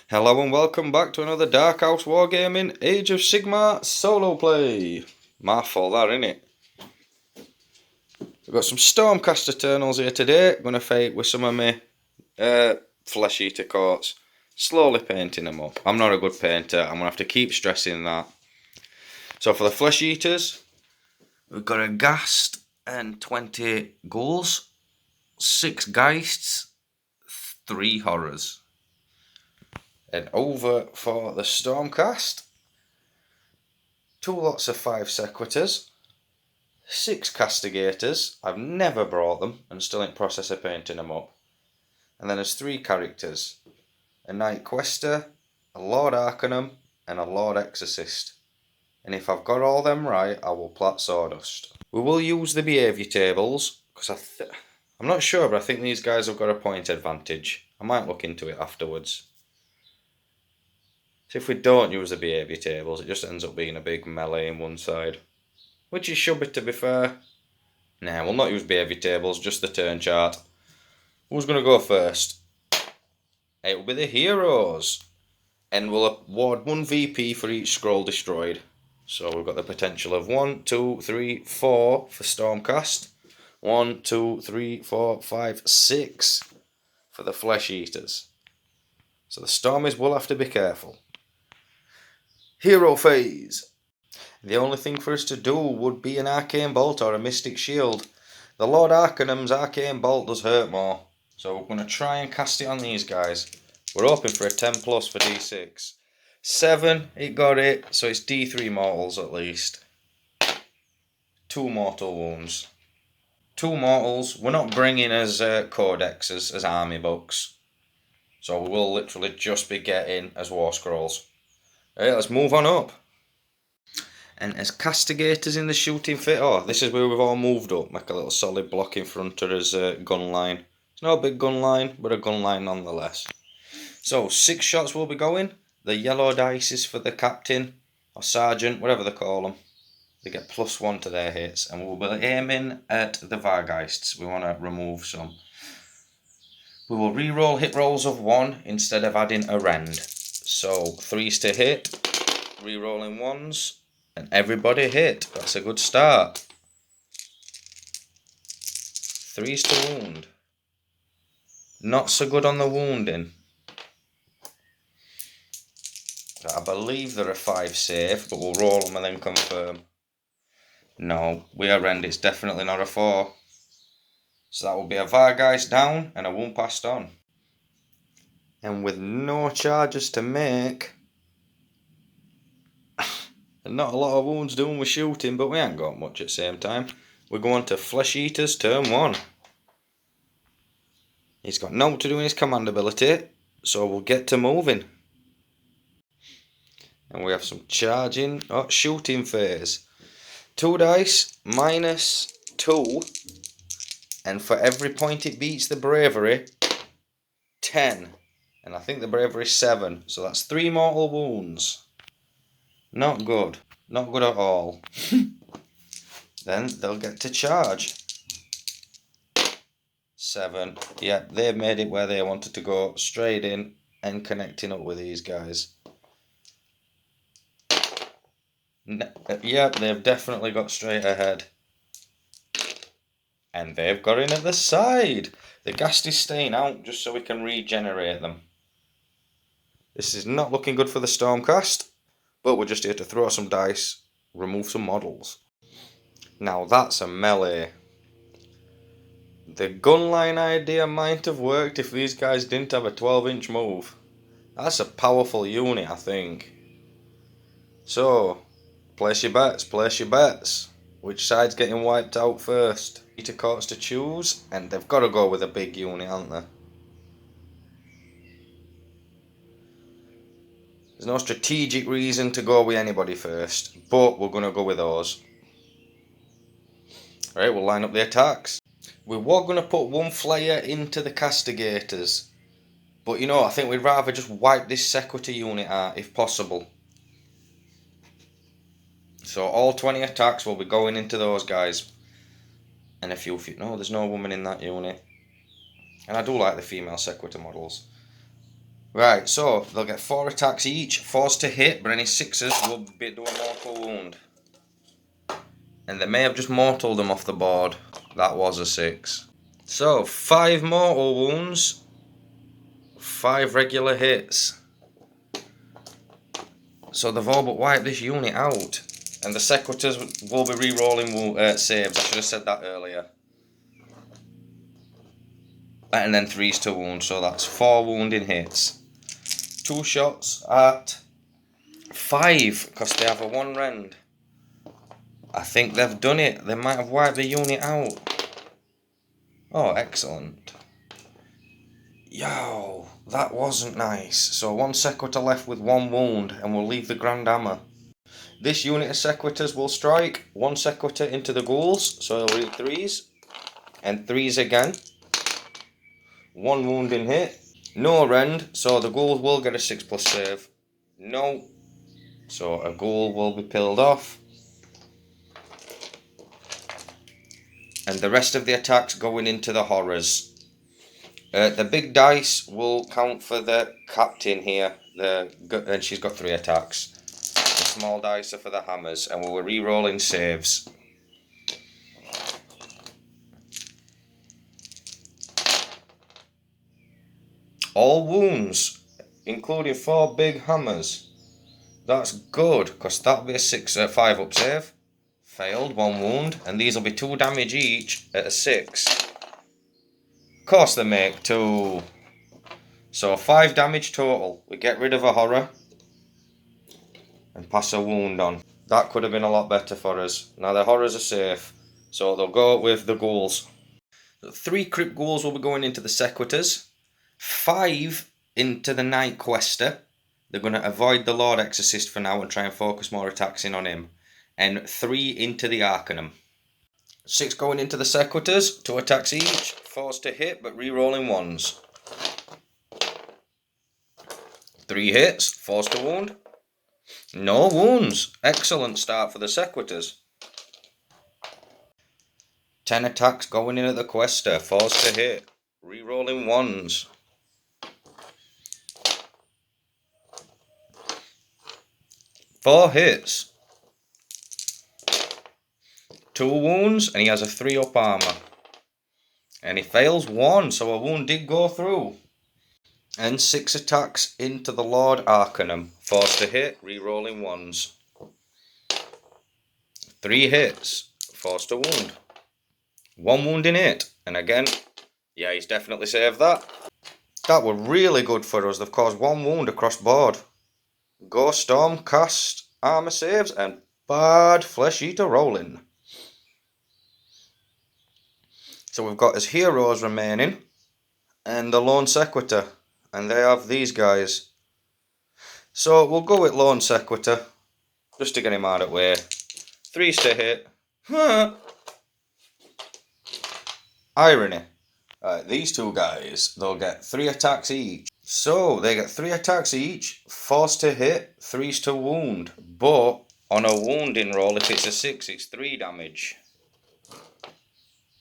Hello and welcome back to another Dark House Wargaming Age of Sigmar solo play. My fault that, innit? We've got some Stormcast Eternals here today. Going to fight with some of my flesheater coats. Slowly painting them up. I'm not a good painter. I'm going to have to keep stressing that. So for the flesheaters, we've got a Ghast and 20 ghouls, 6 geists, 3 horrors. And over for the Stormcast, 2 lots of 5 sequitors, 6 castigators. I've never brought them and still in process of painting them up. And then there's 3 characters, a Knight Quester, a Lord Arcanum and a Lord Exorcist. And if I've got all them right, I will plat Sawdust. We will use the behaviour tables, because I'm not sure, but I think these guys have got a point advantage. I might look into it afterwards. So if we don't use the behaviour tables, it just ends up being a big melee in one side. Which it should be, to be fair. Nah, we'll not use behaviour tables, just the turn chart. Who's going to go first? It will be the heroes. And we'll award 1 VP for each scroll destroyed. So we've got the potential of 1, 2, 3, 4 for Stormcast. 1, 2, 3, 4, 5, 6 for the Flesh Eaters. So the Stormies will have to be careful. Hero phase. The only thing for us to do would be an Arcane Bolt or a Mystic Shield. The Lord Arcanum's Arcane Bolt does hurt more. So we're going to try and cast it on these guys. We're hoping for a 10 plus for D6. 7, it got it, so it's D3 mortals at least. 2 mortal wounds. 2 mortals. We're not bringing as codexes, as army books. So we will literally just be getting as war scrolls. Alright, let's move on up. And as castigators in the shooting fit, this is where we've all moved up. Make a little solid block in front of us gun line. It's not a big gun line, but a gun line nonetheless. So 6 shots will be going. The yellow dice is for the captain or sergeant, whatever they call them. They get +1 to their hits, and we'll be aiming at the Vargeists. We want to remove some. We will re-roll hit rolls of 1 instead of adding a rend. So 3s to hit, re-rolling 1s, and everybody hit. That's a good start. 3s to wound. Not so good on the wounding. I believe they're a 5 save, but we'll roll them and then confirm. No, we are rend. It's definitely not a 4. So that will be a Vargeist down and a wound passed on. And with no charges to make, and not a lot of wounds doing with shooting, but we ain't got much at the same time. We're going to Flesh Eaters turn 1. He's got no to do in his command ability, so we'll get to moving. And we have some charging, shooting phase. 2 dice, -2. And for every point it beats the bravery, 10. And I think the bravery is 7. So that's 3 mortal wounds. Not good. Not good at all. Then they'll get to charge. 7. Yeah, they've made it where they wanted to go. Straight in and connecting up with these guys. Yeah, they've definitely got straight ahead. And they've got in at the side. The ghast is staying out just so we can regenerate them. This is not looking good for the Stormcast, but we're just here to throw some dice, remove some models. Now that's a melee. The gun line idea might have worked if these guys didn't have a 12-inch move. That's a powerful unit, I think. So, place your bets, place your bets. Which side's getting wiped out first? Peter Courts to choose, and they've got to go with a big unit, haven't they? There's no strategic reason to go with anybody first, but we're going to go with those. Alright, we'll line up the attacks. We were going to put 1 flyer into the castigators, but I think we'd rather just wipe this sequitur unit out if possible. So all 20 attacks will be going into those guys. And a few, no, there's no woman in that unit. And I do like the female sequitur models. Right, so they'll get 4 attacks each, 4s to hit, but any 6s will do a mortal wound. And they may have just mortaled them off the board. That was a 6. So, 5 mortal wounds, 5 regular hits. So they've all but wiped this unit out. And the Sequitors will be re-rolling saves, I should have said that earlier. And then 3s to wound, so that's 4 wounding hits. 2 shots at 5, because they have a 1 rend. I think they've done it. They might have wiped the unit out. Oh, excellent. Yo, that wasn't nice. So 1 Sequitur left with 1 wound, and we'll leave the Grand Hammer. This unit of Sequiturs will strike 1 Sequitur into the ghouls, so he'll read 3s. And 3s again. 1 wounding hit. No rend, so the ghouls will get a 6+ save. No. So a ghoul will be pilled off. And the rest of the attacks going into the horrors. The big dice will count for the captain here, and she's got 3 attacks. The small dice are for the hammers, and we're re-rolling saves. All wounds, including 4 big hammers. That's good, because that'll be a 5 up save. Failed, 1 wound, and these will be 2 damage each at a 6. Of course they make 2. So 5 damage total. We get rid of a horror and pass a wound on. That could have been a lot better for us. Now the horrors are safe, so they'll go with the ghouls. 3 crypt ghouls will be going into the Sequiturs. 5 into the Night Quester. They're going to avoid the Lord Exorcist for now and try and focus more attacks in on him. And 3 into the Arcanum. 6 going into the Sequiturs, 2 attacks each, 4s to hit but re-rolling 1s. 3 hits, 4s to wound. No wounds. Excellent start for the Sequiturs. 10 attacks going in at the Quester, 4s to hit, re-rolling 1s. 4 hits. 2 wounds, and he has a 3 up armour. And he fails 1, so a wound did go through. And 6 attacks into the Lord Arcanum. 4s to hit, re-rolling 1s. 3 hits, 4s to wound. 1 wound in it, and again, yeah, he's definitely saved that. That were really good for us. They've caused 1 wound across board. Go Stormcast, armour saves, and bad flesheater rolling. So we've got his heroes remaining, and the Lone Sequitur, and they have these guys. So we'll go with Lone Sequitur, just to get him out of the way. 3s to hit. Irony. These 2 guys, they'll get 3 attacks each. So they get 3 attacks each, 4s to hit, 3s to wound. But on a wounding roll, if it's a 6, it's 3 damage.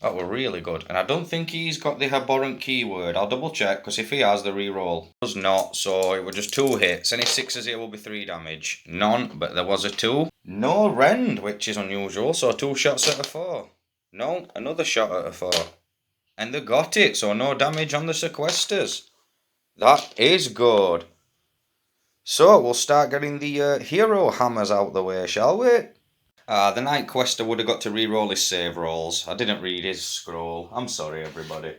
That were really good. And I don't think he's got the abhorrent keyword. I'll double check, because if he has, the reroll. Does not, so it were just 2 hits. Any 6s here will be 3 damage. None, but there was a 2. No rend, which is unusual, so 2 shots at a 4. No, another shot at a 4. And they got it, so no damage on the Sequesters. That is good. So we'll start getting the hero hammers out the way, shall we? The Night Quester would have got to re-roll his save rolls. I didn't read his scroll. I'm sorry, everybody.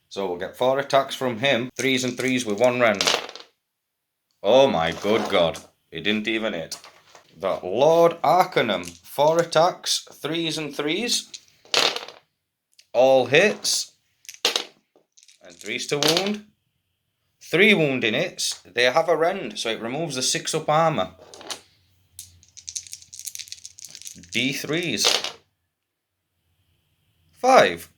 So we'll get 4 attacks from him. 3s and 3s with 1 rend. Oh my good god. He didn't even hit. The Lord Arcanum. 4 attacks. 3s and 3s. All hits. And 3s to wound. 3 wounding hits. They have a rend, so it removes the 6 up armour. D3s. 5.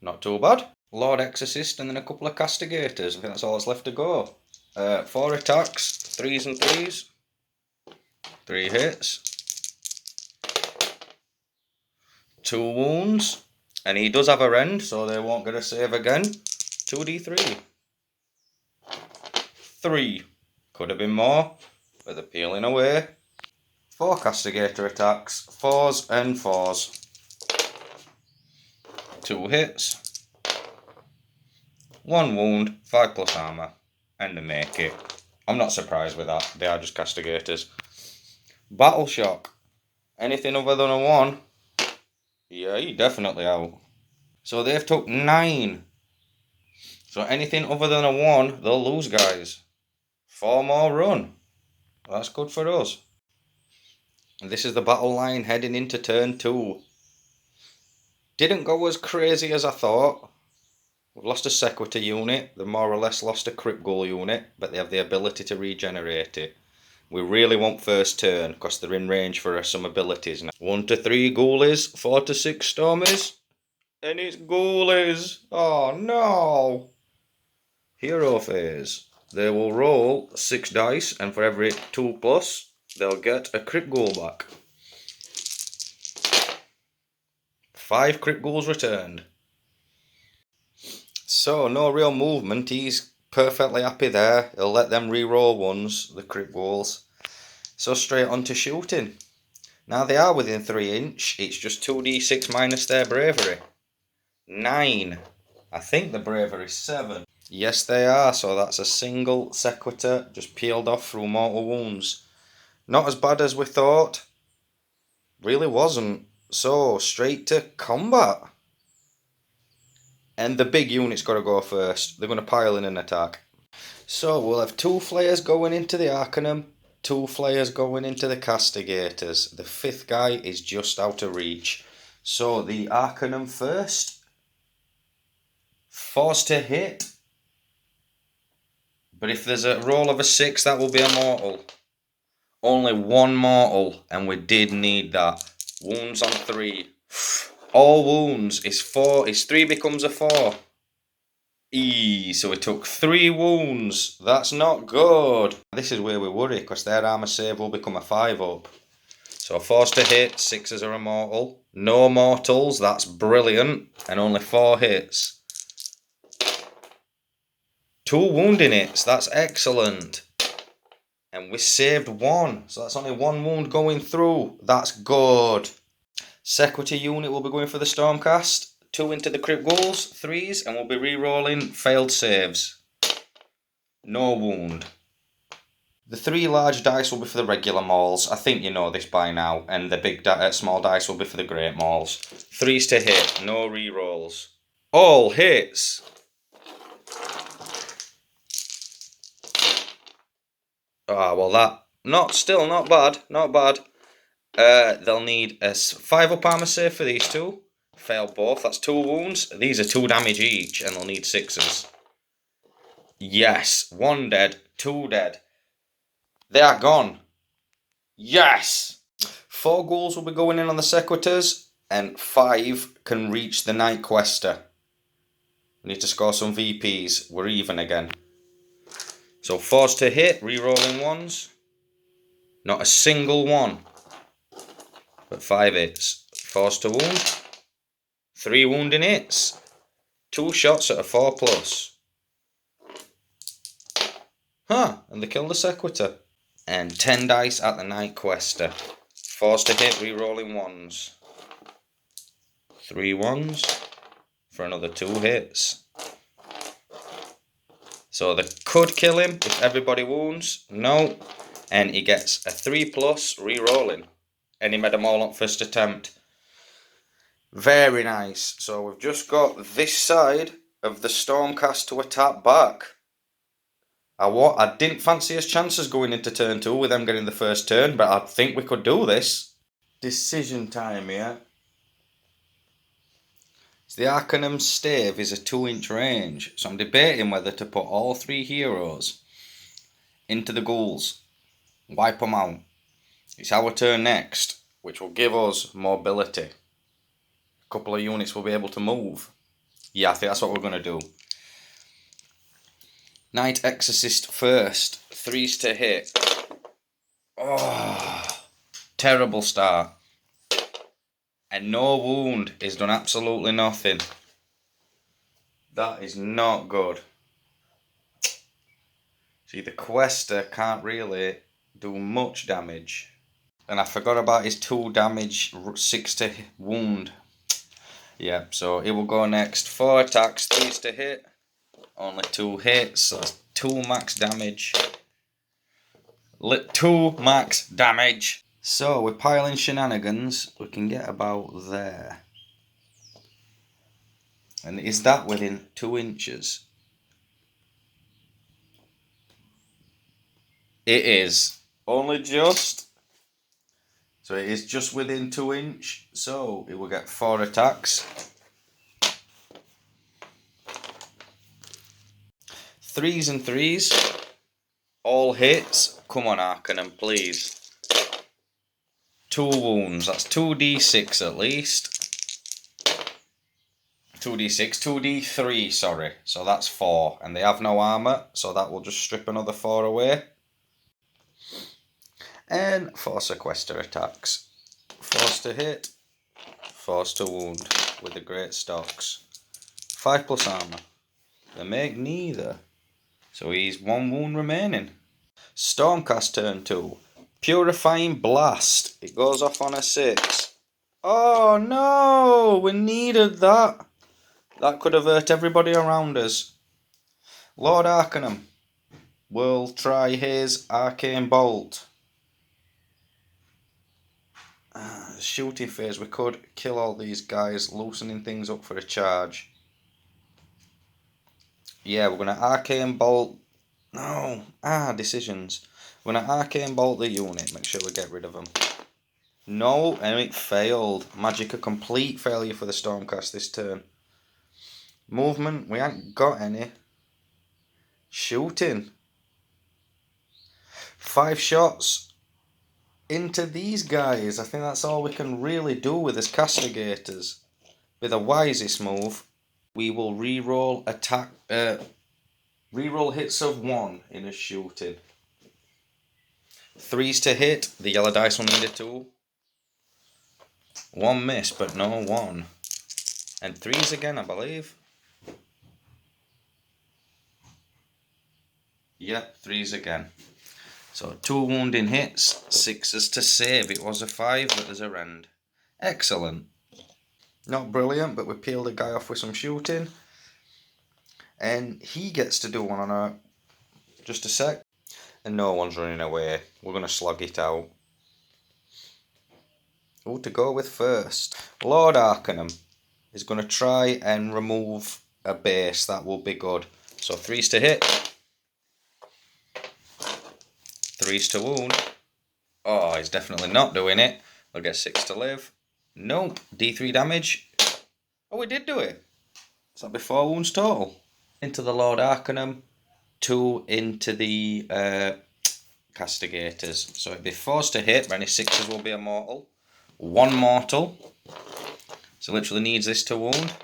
Not too bad. Lord Exorcist and then a couple of castigators. I think that's all that's left to go. 4 attacks. 3s and 3s. 3 hits. 2 wounds. And he does have a rend, so they won't get a save again. 2d3. 3. Could have been more, but they're peeling away. 4 castigator attacks, 4s and 4s. 2 hits. 1 wound, 5 plus armour. And they make it. I'm not surprised with that, they are just castigators. Battle shock. Anything other than a 1, yeah, he definitely out. So they've took 9. So anything other than a 1, they'll lose, guys. 4 more run. That's good for us. And this is the battle line heading into turn 2. Didn't go as crazy as I thought. We've lost a sequitur unit. They've more or less lost a crypt ghoul unit, but they have the ability to regenerate it. We really want first turn because they're in range for some abilities now. 1 to 3 ghoulies, 4 to 6 stormies, and it's ghoulies. Oh no! Hero phase. They will roll 6 dice, and for every 2 plus, they'll get a crypt ghoul back. 5 crypt ghouls returned. So no real movement. He's perfectly happy there. He'll let them re-roll ones, the crypt ghouls. So straight on to shooting. Now they are within 3 inch. It's just 2d6 minus their bravery. 9. I think the bravery is 7. Yes, they are. So that's a single sequitur just peeled off through mortal wounds. Not as bad as we thought. Really wasn't. So straight to combat. And the big unit's got to go first. They're going to pile in an attack. So we'll have 2 flayers going into the arcanum. 2 flayers going into the castigators. The 5th guy is just out of reach. So the arcanum first. Forced to hit. But if there's a roll of a 6, that will be a mortal. Only 1 mortal, and we did need that. Wounds on 3. All wounds is 4. Is 3 becomes a 4. So we took 3 wounds. That's not good. This is where we worry, because their armour save will become a 5 up. So forced to hit, 6s are immortal. No mortals, that's brilliant. And only 4 hits. 2 wounding hits, that's excellent. And we saved 1, so that's only 1 wound going through. That's good. Sequitur unit will be going for the Stormcast. 2 into the crypt ghouls, 3s, and we'll be re-rolling failed saves. No wound. The 3 large dice will be for the regular mauls. I think you know this by now. And the big small dice will be for the great mauls. 3s to hit, no re-rolls. All hits. Ah, well that, still not bad, not bad. They'll need a 5 up armour save for these 2. Fail both, that's 2 wounds. These are 2 damage each, and they'll need 6s. Yes, 1 dead, 2 dead. They are gone. Yes! 4 ghouls will be going in on the sequiturs, and 5 can reach the night quester. We need to score some VPs. We're even again. So 4s to hit, re-rolling 1s. Not a single one. But 5 hits. 4s to wound. 3 wounding hits. 2 shots at a 4 plus. And they killed the sequitur. And 10 dice at the night quester. 4s to hit, re-rolling 1s. 3 1s for another 2 hits. So they could kill him if everybody wounds. No. And he gets a 3 plus re-rolling. And he made them all on first attempt. Very nice. So we've just got this side of the Stormcast to attack back. I didn't fancy his chances going into turn 2 with them getting the first turn, but I think we could do this. Decision time here. So the Arcanum stave is a 2-inch range, so I'm debating whether to put all 3 heroes into the ghouls. Wipe them out. It's our turn next, which will give us mobility. A couple of units will be able to move. Yeah, I think that's what we're going to do. Night Exorcist first. 3s to hit. Oh, terrible start. And no wound. He's done absolutely nothing. That is not good. See, the quester can't really do much damage. And I forgot about his 2 damage, 6 to wound. Yep, so he will go next. 4 attacks, 3 to hit. Only 2 hits, so that's 2 max damage. 2 max damage. So, with piling shenanigans, we can get about there. And is that within 2 inches? It is. Only just. So it is just within 2 inch. So it will get 4 attacks. 3s and 3s. All hits. Come on, Arcanum, please. 2 wounds. That's 2d6 at least. 2d6, 2d3, sorry. So that's 4. And they have no armour, so that will just strip another 4 away. And 4 sequester attacks. Force to hit, force to wound with the great stocks. 5 plus armour. They make neither. So he's 1 wound remaining. Stormcast turn 2. Purifying Blast. It goes off on a 6. Oh no! We needed that. That could have hurt everybody around us. Lord Arcanum will try his arcane bolt. Shooting phase, we could kill all these guys, loosening things up for a charge. Yeah, we're going to arcane bolt. No, decisions. We're going to arcane bolt the unit, make sure we get rid of them. No, and it failed. Magic, a complete failure for the Stormcast this turn. Movement, we ain't got any. Shooting. 5 shots into these guys. I think that's all we can really do with his castigators. With a wisest move, we will re-roll attack, re-roll hits of 1 in a shooting. 3s to hit. The yellow dice will need a 2. 1 miss, but no 1. And 3s again, I believe. Yep, 3s again. So 2 wounding hits, 6s to save. It was a 5, but there's a rend. Excellent. Not brilliant, but we peeled a guy off with some shooting. And he gets to do one on a... just a sec. And no one's running away. We're going to slog it out. Who to go with first? Lord Arcanum is going to try and remove a base. That will be good. So 3s to hit. 3s to wound. Oh, he's definitely not doing it. We'll get 6 to live. Nope. D3 damage. Oh, we did do it. Is that be 4 wounds total? Into the Lord Arcanum. 2 into the castigators. So it'd be 4s to hit. Any 6s will be a mortal. 1 mortal. So literally needs this to wound.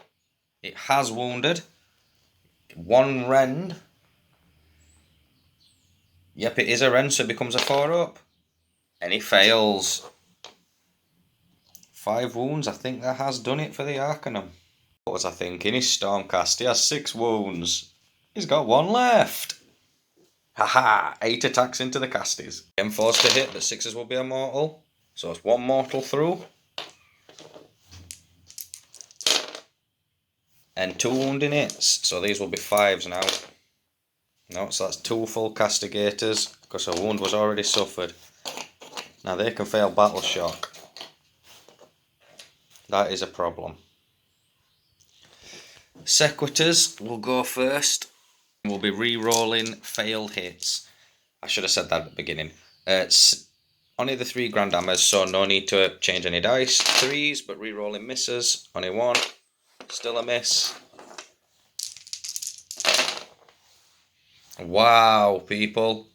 It has wounded. 1 rend. Yep, it is a rend, so it becomes a 4 up. And he fails. 5 wounds, I think that has done it for the Arcanum. What was I thinking? He's Stormcast, he has 6 wounds. He's got 1 left. Haha, 8 attacks into the casties. Again, 4s to hit, but 6s will be a mortal. So it's 1 mortal through. And 2 wounding hits, so these will be 5s now. No, so that's 2 full castigators, because a wound was already suffered. Now they can fail battle shock. That is a problem. Sequitors will go first. We'll be re-rolling failed hits. I should have said that at the beginning. Only the 3 grand hammers, so no need to change any dice. 3s, but re-rolling misses. Only 1. Still a miss. Wow, people.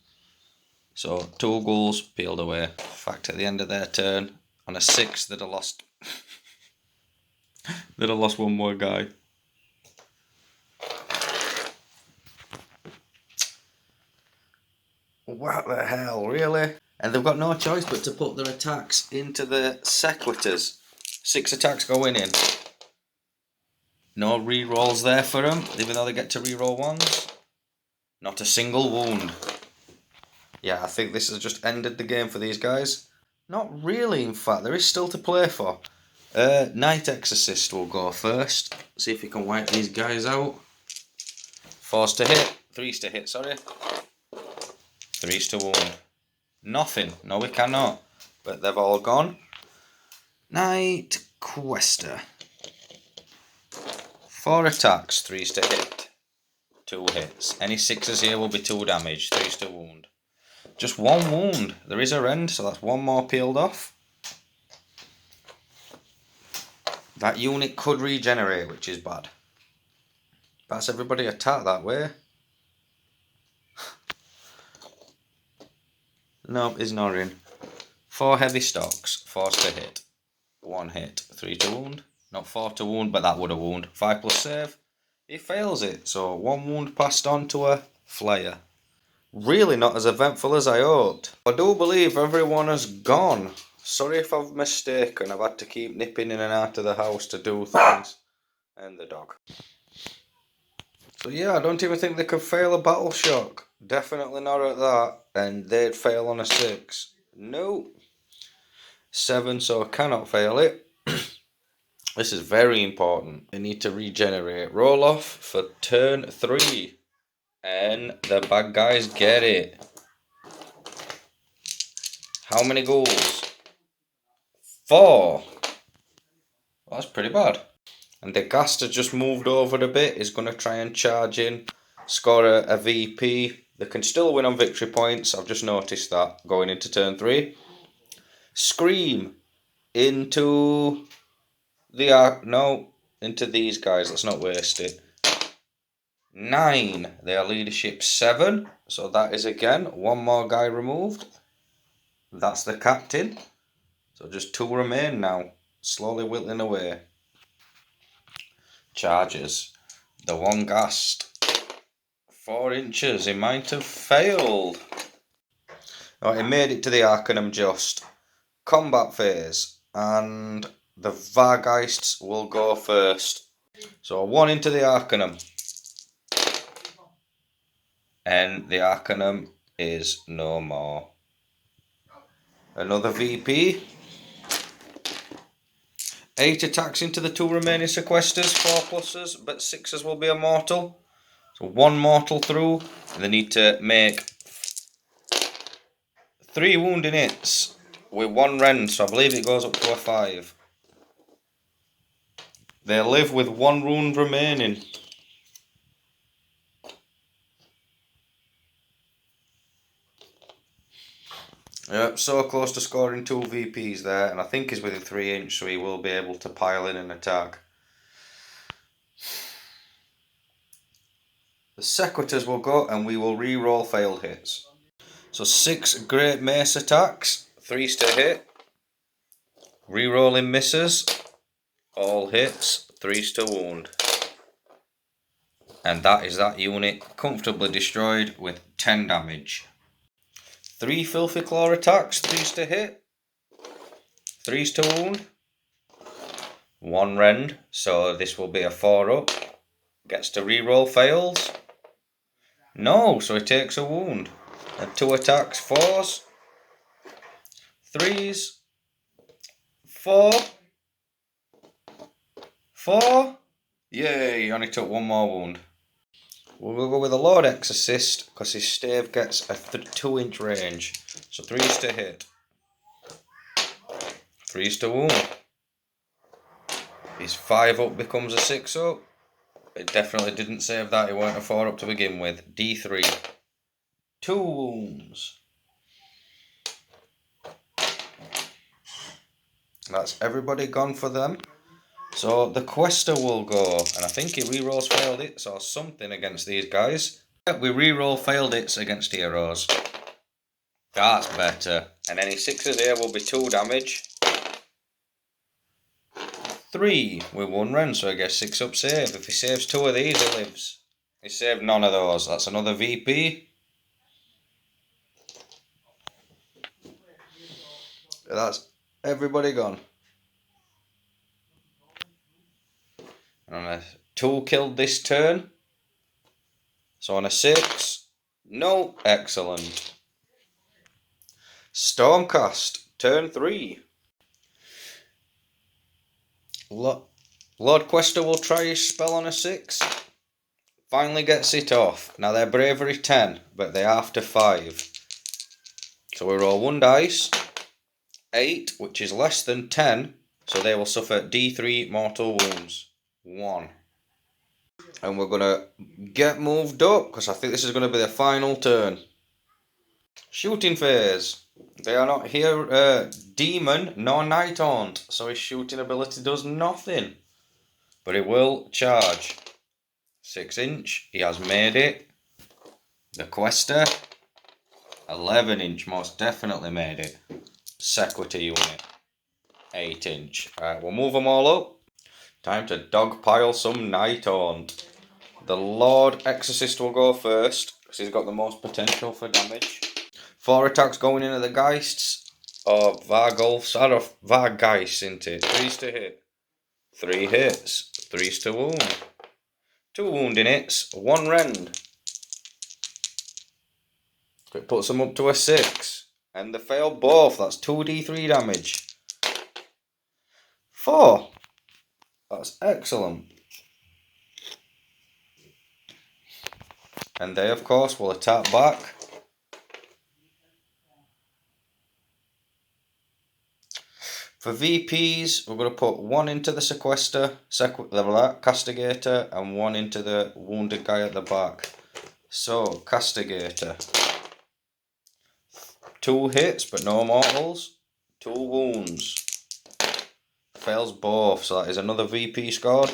So 2 ghouls peeled away. In fact, at the end of their turn, on a 6, they'd have lost. They'd have lost 1 more guy. What the hell, really? And they've got no choice but to put their attacks into the sequitors. 6 attacks going in. No re-rolls there for them, even though they get to re-roll 1s. Not a single wound. Yeah, I think this has just ended the game for these guys. Not really, in fact. There is still to play for. Night Exorcist will go first. See if we can wipe these guys out. 4's to hit. 3's to hit, sorry. 3's to wound. Nothing. No, we cannot. But they've all gone. Night Quester. 4 attacks. 3's to hit. 2 hits. Any 6s here will be 2 damage. 3's to wound. Just 1 wound. There is a rend, so that's 1 more peeled off. That unit could regenerate, which is bad. That's everybody attack that way. Nope, ignoring. 4 heavy stocks. 4's to hit. 1 hit. 3 to wound. Not 4 to wound, but that would have wound. 5 plus save. He fails it, so 1 wound passed on to a flyer. Really not as eventful as I hoped. I do believe everyone has gone. Sorry if I've mistaken. I've had to keep nipping in and out of the house to do things. And the dog. So yeah, I don't even think they could fail a battle shock. Definitely not at that. And they'd fail on a 6. No. 7, so I cannot fail it. This is very important. They need to regenerate. Roll off for turn 3. And the bad guys get it. How many ghouls? 4. Well, that's pretty bad. And the ghast has just moved over a bit. He's going to try and charge in, score a VP. They can still win on victory points. I've just noticed that going into turn 3. Scream into the into these guys. Let's not waste it. 9. Their leadership 7. So that is again 1 more guy removed. That's the captain. So just 2 remain now. Slowly whittling away. Charges. The 1 ghast. 4 inches. He might have failed. Oh, he made it to the arcanum just. Combat phase. And the Vargeists will go first. So 1 into the arcanum. And the arcanum is no more. Another VP. 8 attacks into the 2 remaining sequesters, 4 pluses, but 6s will be a mortal. So 1 mortal through, and they need to make 3 wounding hits with 1 rend, so I believe it goes up to a 5. They live with 1 wound remaining. Yep, so close to scoring 2 VPs there, and I think he's within 3 inch, so he will be able to pile in an attack. The sequitors will go, and we will re-roll failed hits. So 6 great mace attacks, 3's to hit. Re-rolling misses, all hits, 3's to wound. And that is that unit comfortably destroyed with 10 damage. 3 filthy claw attacks, 3's to hit, 3's to wound. 1 rend, so this will be a 4 up. Gets to re-roll fails. No, so he takes a wound. And 2 attacks, 4s, 3s, 4, 4. Yay, he only took 1 more wound. We'll go with a Lord Exorcist because his stave gets a 2 inch range. So 3's to hit, 3's to wound. His 5 up becomes a 6 up. It definitely didn't save that, it weren't a 4 up to begin with. D3. 2 wounds. That's everybody gone for them. So the Quester will go, and I think he re-rolls failed hits or something against these guys. We re-roll failed hits against heroes. That's better. And any 6s here will be 2 damage. 3 with 1 rend, so I guess 6 up save. If he saves 2 of these, he lives. He saved none of those. That's another VP. That's everybody gone. And a 2 killed this turn. So on a 6, no, excellent. Stormcast, turn 3. Lord Quester will try his spell on a 6. Finally gets it off. Now they're bravery 10, but they are after 5. So we roll 1 dice. 8, which is less than 10, so they will suffer D3 mortal wounds. 1. And we're going to get moved up, because I think this is going to be the final turn. Shooting phase. They are not here, demon nor night haunt, so his shooting ability does nothing. But he will charge. 6 inch, he has made it. The Quester, 11 inch, most definitely made it. Sequitur unit, 8 inch. Alright, we'll move them all up. Time to dogpile some night haunt. The Lord Exorcist will go first, because he's got the most potential for damage. 4 attacks going into the Geists, or Vargulfs, or Vargeist, isn't it? 3's to hit. 3 hits. 3's to wound. 2 wounding hits, 1 rend. It puts them up to a 6. And they fail both, that's 2d3 damage. 4. That's excellent. And they, of course, will attack back. For VPs, we're going to put 1 into the Castigator, and 1 into the wounded guy at the back. So, Castigator. 2 hits, but no mortals. 2 wounds. Fails both, so that is another VP scored.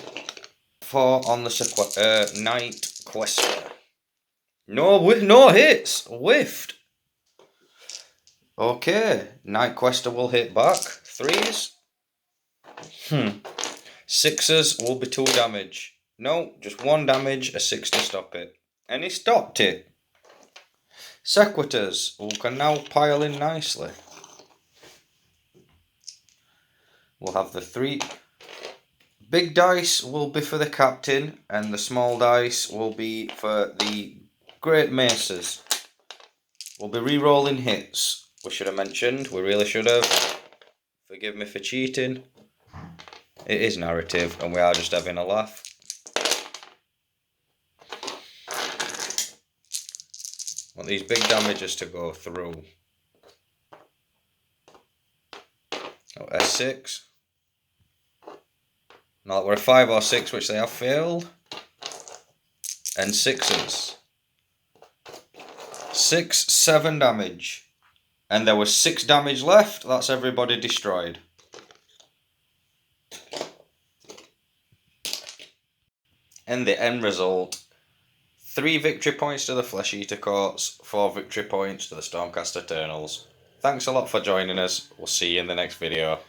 4 on the Night Quester. No hits! Whiffed! Okay, Night Quester will hit back. 3s. 6s will be 2 damage. No, just 1 damage, a 6 to stop it. And he stopped it. Sequiturs, who can now pile in nicely. We'll have the 3. Big dice will be for the captain, and the small dice will be for the great maces. We'll be re-rolling hits. We should have mentioned, we really should have. Forgive me for cheating. It is narrative, and we are just having a laugh. Want these big damages to go through. Oh, S6. Now that we're a 5 or 6, which they have failed. And 6s. 6, 7 damage. And there was 6 damage left. That's everybody destroyed. And the end result. 3 victory points to the Flesheater Courts. 4 victory points to the Stormcast Eternals. Thanks a lot for joining us. We'll see you in the next video.